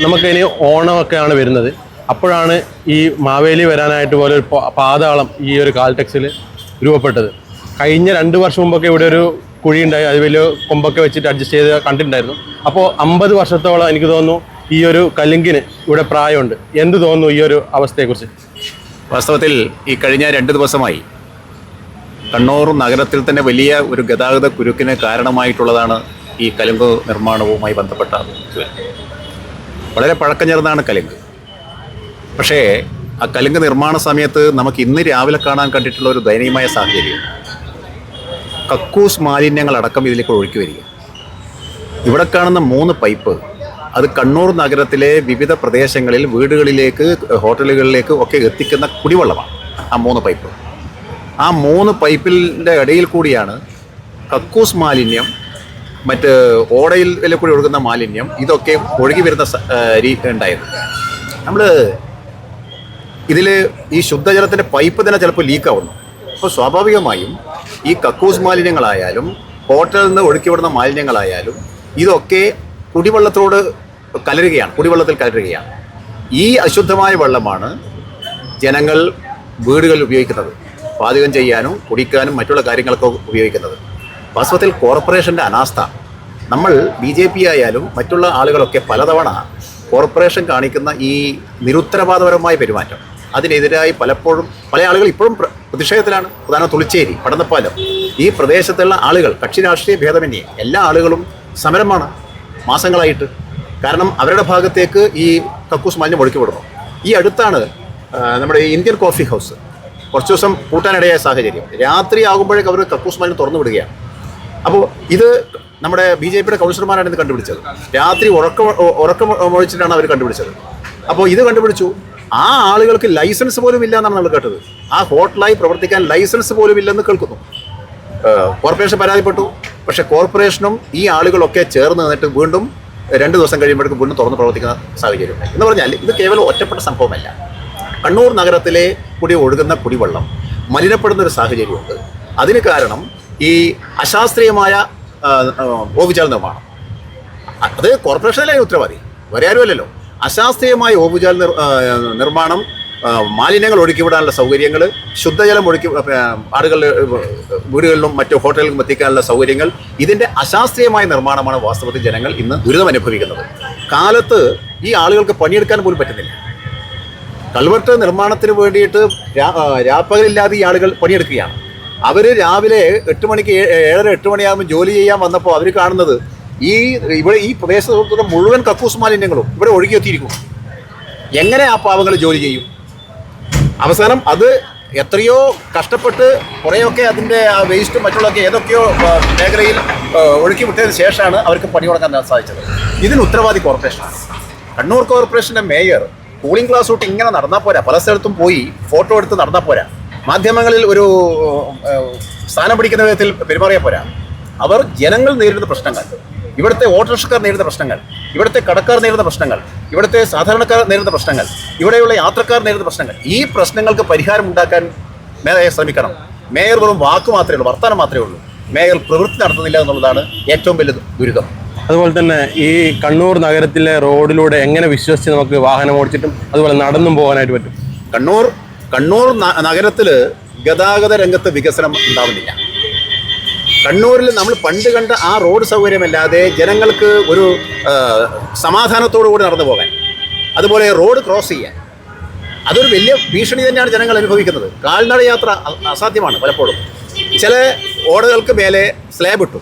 നമുക്കിനി ഓണമൊക്കെയാണ് വരുന്നത്. അപ്പോഴാണ് ഈ മാവേലി വരാനായിട്ട് പോലെ ഒരു പാതാളം ഈ ഒരു കാൽടെക്സിൽ രൂപപ്പെട്ടത്. കഴിഞ്ഞ 2 വർഷം മുമ്പൊക്കെ ഇവിടെ ഒരു കുഴി ഉണ്ടായി, അത് വലിയ കൊമ്പൊക്കെ വെച്ചിട്ട് അഡ്ജസ്റ്റ് ചെയ്ത് കണ്ടിട്ടുണ്ടായിരുന്നു. അപ്പോൾ 50 വർഷത്തോളം എനിക്ക് തോന്നുന്നു ഈ ഒരു കലുങ്കിന് ഇവിടെ പ്രായമുണ്ട്. എന്ത് തോന്നുന്നു ഈ ഒരു അവസ്ഥയെക്കുറിച്ച്? വാസ്തവത്തിൽ ഈ കഴിഞ്ഞ 2 ദിവസമായി കണ്ണൂർ നഗരത്തിൽ തന്നെ വലിയ ഒരു ഗതാഗത കുരുക്കിന് കാരണമായിട്ടുള്ളതാണ് ഈ കലുങ്ക് നിർമ്മാണവുമായി ബന്ധപ്പെട്ട വളരെ പഴക്കം ചെറുതാണ് കലുങ്ക്. പക്ഷേ ആ കലുങ്ക് നിർമ്മാണ സമയത്ത് നമുക്ക് ഇന്ന് രാവിലെ കാണാൻ കണ്ടിട്ടുള്ള ഒരു ദയനീയമായ സാഹചര്യം, കക്കൂസ് മാലിന്യങ്ങളടക്കം ഇതിലേക്ക് ഒഴുക്കി വരിക. ഇവിടെ കാണുന്ന 3 പൈപ്പ് അത് കണ്ണൂർ നഗരത്തിലെ വിവിധ പ്രദേശങ്ങളിൽ വീടുകളിലേക്ക്, ഹോട്ടലുകളിലേക്ക് ഒക്കെ എത്തിക്കുന്ന കുടിവെള്ളമാണ്. ആ 3 പൈപ്പ്, ആ 3 പൈപ്പിൻ്റെ ഇടയിൽ കൂടിയാണ് കക്കൂസ് മാലിന്യം, മറ്റ് ഓടയിൽ കൂടി ഒഴുകുന്ന മാലിന്യം, ഇതൊക്കെ ഒഴുകി വരുന്ന ഉണ്ടായത്. നമ്മൾ ഇതിൽ ഈ ശുദ്ധജലത്തിൻ്റെ പൈപ്പ് തന്നെ ചിലപ്പോൾ ലീക്കാവുന്നു. അപ്പോൾ സ്വാഭാവികമായും ഈ കക്കൂസ് മാലിന്യങ്ങളായാലും ഹോട്ടലിൽ നിന്ന് ഒഴുക്കിവിടുന്ന മാലിന്യങ്ങളായാലും ഇതൊക്കെ കുടിവെള്ളത്തോട് കുടിവെള്ളത്തിൽ കലരുകയാണ്. ഈ അശുദ്ധമായ വെള്ളമാണ് ജനങ്ങൾ വീടുകളിൽ ഉപയോഗിക്കുന്നത്, പാചകം ചെയ്യാനും കുടിക്കാനും മറ്റുള്ള കാര്യങ്ങളൊക്കെ ഉപയോഗിക്കുന്നത്. വാസ്തവത്തിൽ കോർപ്പറേഷൻ്റെ അനാസ്ഥ, നമ്മൾ BJP ആയാലും മറ്റുള്ള ആളുകളൊക്കെ പലതവണ കോർപ്പറേഷൻ കാണിക്കുന്ന ഈ നിരുത്തരവാദപരമായ പെരുമാറ്റം, അതിനെതിരായി പലപ്പോഴും പല ആളുകൾ ഇപ്പോഴും പ്രതിഷേധത്തിലാണ്. പ്രധാന തുളിച്ചേരി, പടന്നപ്പാലം, ഈ പ്രദേശത്തുള്ള ആളുകൾ, കക്ഷി രാഷ്ട്രീയ ഭേദമന്യേ എല്ലാ ആളുകളും സമരമാണ് മാസങ്ങളായിട്ട്. കാരണം അവരുടെ ഭാഗത്തേക്ക് ഈ കക്കൂസ് മാലിന്യം ഒഴുക്കിവിടുന്നു. ഈ അടുത്താണ് നമ്മുടെ ഇന്ത്യൻ കോഫി ഹൗസ് കുറച്ച് ദിവസം പൂട്ടാനിടയായ സാഹചര്യം. രാത്രി ആകുമ്പോഴേക്ക് അവർ കക്കൂസ് മാലിന്യം തുറന്നു വിടുകയാണ്. അപ്പോൾ ഇത് നമ്മുടെ BJPയുടെ കൗൺസിലർമാരാണ് ഇത് കണ്ടുപിടിച്ചത്. രാത്രി ഉറക്കമൊഴിച്ചിട്ടാണ് അവർ കണ്ടുപിടിച്ചത്. അപ്പോൾ ഇത് കണ്ടുപിടിച്ചു. ആ ആളുകൾക്ക് ലൈസൻസ് പോലും ഇല്ല എന്നാണ് നമ്മൾ കേട്ടത്. ആ ഹോട്ടലായി പ്രവർത്തിക്കാൻ ലൈസൻസ് പോലും ഇല്ലെന്ന് കേൾക്കുന്നു. കോർപ്പറേഷൻ പരാതിപ്പെട്ടു. പക്ഷേ കോർപ്പറേഷനും ഈ ആളുകളൊക്കെ ചേർന്ന് നിന്നിട്ട് വീണ്ടും 2 ദിവസം കഴിയുമ്പോഴേക്കും വീണ്ടും തുറന്ന് പ്രവർത്തിക്കുന്ന സാഹചര്യമുണ്ട്. എന്ന് പറഞ്ഞാൽ ഇത് കേവലം ഒറ്റപ്പെട്ട സംഭവമല്ല. കണ്ണൂർ നഗരത്തിലെ കൂടി ഒഴുകുന്ന കുടിവെള്ളം മലിനപ്പെടുന്നൊരു സാഹചര്യമുണ്ട്. അതിന് കാരണം ഈ അശാസ്ത്രീയമായ ഓവുചാൽ നിർമ്മാണം. അത് കോർപ്പറേഷനിലെ ഉത്തരവാദി, വേറെ ആരുമല്ലല്ലോ. അശാസ്ത്രീയമായ ഓവുചാൽ നിർമ്മാണം, മാലിന്യങ്ങൾ ഒഴുക്കിവിടാനുള്ള സൗകര്യങ്ങൾ, ശുദ്ധജലം ആളുകളുടെ വീടുകളിലും മറ്റു ഹോട്ടലുകളിലും എത്തിക്കാനുള്ള സൗകര്യങ്ങൾ, ഇതിൻ്റെ അശാസ്ത്രീയമായ നിർമ്മാണമാണ് വാസ്തവത്തിൽ ജനങ്ങൾ ഇന്ന് ദുരിതം അനുഭവിക്കുന്നത്. കാലത്ത് ഈ ആളുകൾക്ക് പണിയെടുക്കാൻ പോലും പറ്റുന്നില്ല. കൾവർട്ട് നിർമ്മാണത്തിന് വേണ്ടിയിട്ട് രാപ്പകലില്ലാതെ ഈ ആളുകൾ പണിയെടുക്കുകയാണ്. അവർ രാവിലെ 8 മണിക്ക് 7:30-8 മണിയാകുമ്പോൾ ജോലി ചെയ്യാൻ വന്നപ്പോൾ അവർ കാണുന്നത് ഈ പ്രദേശത്തുള്ള മുഴുവൻ കക്കൂസ് മാലിന്യങ്ങളും ഇവിടെ ഒഴുകിയെത്തിയിരിക്കും. എങ്ങനെ ആ പാവങ്ങൾ ജോലി ചെയ്യും? അവസാനം അത് എത്രയോ കഷ്ടപ്പെട്ട് കുറേയൊക്കെ അതിൻ്റെ ആ വേസ്റ്റും മറ്റുള്ളതൊക്കെ ഏതൊക്കെയോ മേഖലയിൽ ഒഴുക്കി വിട്ടതിന് ശേഷമാണ് അവർക്ക് പണി തുടങ്ങാൻ സാധിച്ചത്. ഇതിന് ഉത്തരവാദി കോർപ്പറേഷനാണ്. കണ്ണൂർ കോർപ്പറേഷൻ്റെ മേയർ കൂളിംഗ് ക്ലാസ് തൊട്ട് ഇങ്ങനെ നടന്നാൽ പോരാ, പല സ്ഥലത്തും പോയി ഫോട്ടോ എടുത്ത് നടന്നാൽ പോരാ, മാധ്യമങ്ങളിൽ ഒരു സ്ഥാനം പിടിക്കുന്ന വിധത്തിൽ പെരുമാറിയാൽ പോരാ. അവർ ജനങ്ങൾ നേരിടുന്ന പ്രശ്നങ്ങൾ, ഇവിടുത്തെ ഓട്ടോറിക്ഷക്കാർ നേരിടുന്ന പ്രശ്നങ്ങൾ, ഇവിടുത്തെ കടക്കാർ നേരിടുന്ന പ്രശ്നങ്ങൾ, ഇവിടുത്തെ സാധാരണക്കാർ നേരിടുന്ന പ്രശ്നങ്ങൾ, ഇവിടെയുള്ള യാത്രക്കാർ നേരിടുന്ന പ്രശ്നങ്ങൾ, ഈ പ്രശ്നങ്ങൾക്ക് പരിഹാരം ഉണ്ടാക്കാൻ മേയർ ശ്രമിക്കണം. മേയർ വെറും വാക്ക് മാത്രമേ ഉള്ളൂ, വർത്തമാനം മാത്രമേ ഉള്ളൂ. മേയർ പ്രവൃത്തി നടത്തുന്നില്ല എന്നുള്ളതാണ് ഏറ്റവും വലിയ ദുരിതം. അതുപോലെ തന്നെ ഈ കണ്ണൂർ നഗരത്തിലെ റോഡിലൂടെ എങ്ങനെ വിശ്വസിച്ച് നമുക്ക് വാഹനം ഓടിച്ചിട്ടും അതുപോലെ നടന്നും പോകാനായിട്ട് പറ്റും? കണ്ണൂർ നഗരത്തിൽ ഗതാഗത രംഗത്ത് വികസനം ഉണ്ടാവുന്നില്ല. കണ്ണൂരിൽ നമ്മൾ പണ്ട് കണ്ട ആ റോഡ് സൗകര്യമല്ലാതെ ജനങ്ങൾക്ക് ഒരു സമാധാനത്തോടു കൂടി നടന്നു പോകാൻ, അതുപോലെ റോഡ് ക്രോസ് ചെയ്യാൻ, അതൊരു വലിയ ഭീഷണി തന്നെയാണ് ജനങ്ങൾ അനുഭവിക്കുന്നത്. കാൽനട യാത്ര അസാധ്യമാണ് പലപ്പോഴും. ചില ഓടകൾക്ക് മേലെ സ്ലാബ് ഇട്ടു,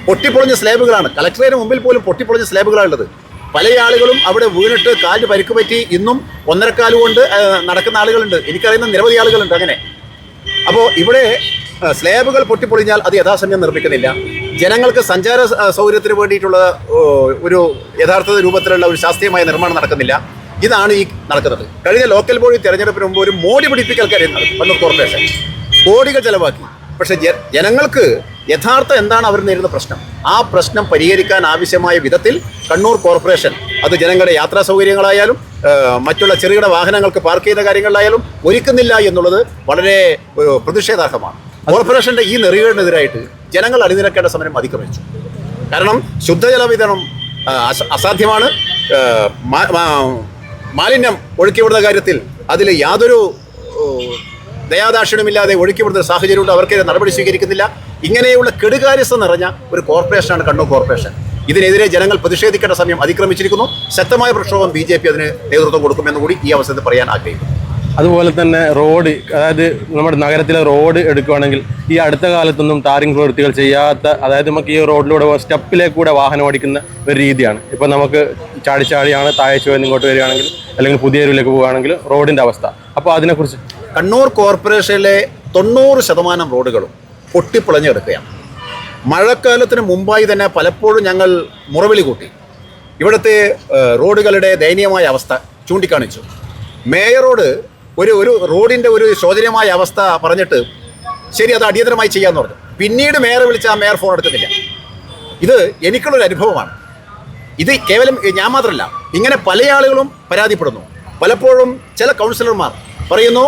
പൊട്ടിപ്പൊളിഞ്ഞ സ്ലാബുകളാണ്. കളക്ടറേറ്റിന് മുമ്പിൽ പോലും പൊട്ടിപ്പൊളിഞ്ഞ സ്ലാബുകളാണുള്ളത്. പല ആളുകളും അവിടെ വീണിട്ട് കാലിന് പരിക്ക് പറ്റി ഇന്നും 1.5 കാല് കൊണ്ട് നടക്കുന്ന ആളുകളുണ്ട്. എനിക്കറിയുന്ന നിരവധി ആളുകളുണ്ട് അങ്ങനെ. അപ്പോൾ ഇവിടെ സ്ലാബുകൾ പൊട്ടിപ്പൊളിഞ്ഞാൽ അത് യഥാസമയം നിർമ്മിക്കുന്നില്ല. ജനങ്ങൾക്ക് സഞ്ചാര സൗകര്യത്തിന് വേണ്ടിയിട്ടുള്ള ഒരു യഥാർത്ഥ രൂപത്തിലുള്ള ഒരു ശാസ്ത്രീയമായ നിർമ്മാണം നടക്കുന്നില്ല. ഇതാണ് ഈ നടക്കുന്നത്. കഴിഞ്ഞ ലോക്കൽ ബോഡി തെരഞ്ഞെടുപ്പിന് മുമ്പ് ഒരു മോടി പിടിപ്പിക്കൽ കാര്യം കണ്ണൂർ കോർപ്പറേഷൻ കോടികൾ ചെലവാക്കി. പക്ഷേ ജനങ്ങൾക്ക് യഥാർത്ഥം എന്താണ് അവർ നേരിടുന്ന പ്രശ്നം, ആ പ്രശ്നം പരിഹരിക്കാൻ ആവശ്യമായ വിധത്തിൽ കണ്ണൂർ കോർപ്പറേഷൻ അത് ജനങ്ങളുടെ യാത്രാ സൗകര്യങ്ങളായാലും മറ്റുള്ള ചെറുകിട വാഹനങ്ങൾക്ക് പാർക്ക് ചെയ്യുന്ന കാര്യങ്ങളിലായാലും ഒരുക്കുന്നില്ല എന്നുള്ളത് വളരെ പ്രതിഷേധാർഹമാണ്. കോർപ്പറേഷൻ്റെ ഈ നെറികേടിനെതിരായിട്ട് ജനങ്ങൾ അണിനിരക്കേണ്ട സമരം അതിക്രമിച്ചു. കാരണം ശുദ്ധജല വിതരണം അസാധ്യമാണ്. മാലിന്യം ഒഴുക്കിവിടുന്ന കാര്യത്തിൽ അതിൽ യാതൊരു ദയാദാക്ഷിണ്യമില്ലാതെ ഒഴുക്കിവിടുന്ന സാഹചര്യമുണ്ട്. അവർക്കെതിരെ നടപടി സ്വീകരിക്കുന്നില്ല. ഇങ്ങനെയുള്ള കെടുകാര്യസ്ഥ നിറഞ്ഞ ഒരു കോർപ്പറേഷനാണ് കണ്ണൂർ കോർപ്പറേഷൻ. ഇതിനെതിരെ ജനങ്ങൾ പ്രതിഷേധിക്കേണ്ട സമയം അതിക്രമിച്ചിരിക്കുന്നു. ശക്തമായ പ്രക്ഷോഭം BJP അതിന് നേതൃത്വം കൊടുക്കുമെന്ന് കൂടി ഈ അവസരത്തിൽ പറയാൻ ആഗ്രഹിക്കുന്നു. അതുപോലെ തന്നെ റോഡ്, അതായത് നമ്മുടെ നഗരത്തിലെ റോഡ് എടുക്കുകയാണെങ്കിൽ ഈ അടുത്ത കാലത്തൊന്നും ടാറിംഗ് പ്രവൃത്തികൾ ചെയ്യാത്ത, അതായത് നമുക്ക് ഈ റോഡിലൂടെ സ്റ്റെപ്പിലേക്ക് കൂടെ വാഹനം ഓടിക്കുന്ന ഒരു രീതിയാണ്. ഇപ്പോൾ നമുക്ക് ചാടിയാണ് താഴ്ച വന്ന് ഇങ്ങോട്ട് വരികയാണെങ്കിൽ അല്ലെങ്കിൽ പുതിയരിലേക്ക് പോവുകയാണെങ്കിൽ റോഡിൻ്റെ അവസ്ഥ. അപ്പോൾ അതിനെക്കുറിച്ച് കണ്ണൂർ കോർപ്പറേഷനിലെ 90% റോഡുകളും പൊട്ടിപ്പൊളഞ്ഞു കിടക്കുകയാണ്. മഴക്കാലത്തിന് മുമ്പായി തന്നെ പലപ്പോഴും ഞങ്ങൾ മുറവിളി കൂട്ടി ഇവിടുത്തെ റോഡുകളുടെ ദയനീയമായ അവസ്ഥ ചൂണ്ടിക്കാണിച്ചു. മേയറോട് ഒരു റോഡിൻ്റെ ഒരു ശോചനീയമായ അവസ്ഥ പറഞ്ഞിട്ട് ശരി, അത് അടിയന്തരമായി ചെയ്യാമെന്ന് പറഞ്ഞു. പിന്നീട് മേയറെ വിളിച്ച ആ മേയർ ഫോൺ എടുക്കുന്നില്ല. ഇത് എനിക്കുള്ളൊരു അനുഭവമാണ്. ഇത് കേവലം ഞാൻ മാത്രമല്ല, ഇങ്ങനെ പല ആളുകളും പരാതിപ്പെടുന്നു. പലപ്പോഴും ചില കൗൺസിലർമാർ പറയുന്നു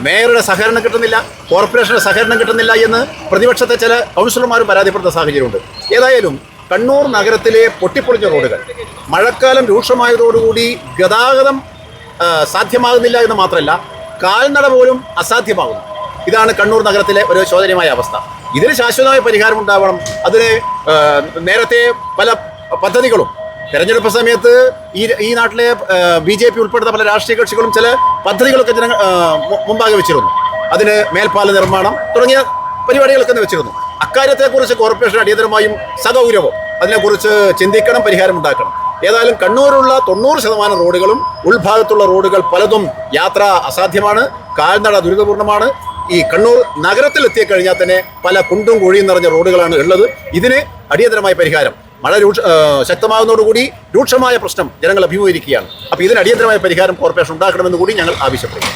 മേയറുടെ സഹകരണം കിട്ടുന്നില്ല, കോർപ്പറേഷൻ്റെ സഹകരണം കിട്ടുന്നില്ല എന്ന് പ്രതിപക്ഷത്തെ ചില കൗൺസിലർമാരും പരാതിപ്പെടുന്ന സാഹചര്യമുണ്ട്. ഏതായാലും കണ്ണൂർ നഗരത്തിലെ പൊട്ടിപ്പൊളിഞ്ഞ റോഡുകൾ മഴക്കാലം രൂക്ഷമായതോടുകൂടി ഗതാഗതം സാധ്യമാകുന്നില്ല എന്ന് മാത്രമല്ല, കാൽനട പോലും അസാധ്യമാകുന്നു. ഇതാണ് കണ്ണൂർ നഗരത്തിലെ ഒരു ശോചനീയമായ അവസ്ഥ. ഇതിന് ശാശ്വതമായ പരിഹാരം ഉണ്ടാവണം. അതിന് നേരത്തെ പല പദ്ധതികളും തെരഞ്ഞെടുപ്പ് സമയത്ത് ഈ നാട്ടിലെ BJP ഉൾപ്പെടുന്ന പല രാഷ്ട്രീയ കക്ഷികളും ചില പദ്ധതികളൊക്കെ മുമ്പാകെ വെച്ചിരുന്നു. അതിന് മേൽപ്പാല നിർമ്മാണം തുടങ്ങിയ പരിപാടികളൊക്കെ വെച്ചിരുന്നു. അക്കാര്യത്തെക്കുറിച്ച് കോർപ്പറേഷൻ അടിയന്തരമായും സഗൗരവം അതിനെക്കുറിച്ച് ചിന്തിക്കണം, പരിഹാരം ഉണ്ടാക്കണം. ഏതായാലും കണ്ണൂരിലുള്ള 90% റോഡുകളും ഉൾഭാഗത്തുള്ള റോഡുകൾ പലതും യാത്ര അസാധ്യമാണ്, കാൽനട ദുരിതപൂർണ്ണമാണ്. ഈ കണ്ണൂർ നഗരത്തിൽ എത്തിക്കഴിഞ്ഞാൽ തന്നെ പല കുണ്ടും കുഴിയും നിറഞ്ഞ റോഡുകളാണ് ഉള്ളത്. ഇതിന് അടിയന്തരമായ പരിഹാരം, മഴ ശക്തമാകുന്നതോടുകൂടി രൂക്ഷമായ പ്രശ്നം ജനങ്ങൾ അഭിമുഖീകരിക്കുകയാണ്. അപ്പോൾ ഇതിന് അടിയന്തരമായ പരിഹാരം കോർപ്പറേഷൻ ഉണ്ടാക്കണമെന്ന് കൂടി ഞങ്ങൾ ആവശ്യപ്പെടുന്നു.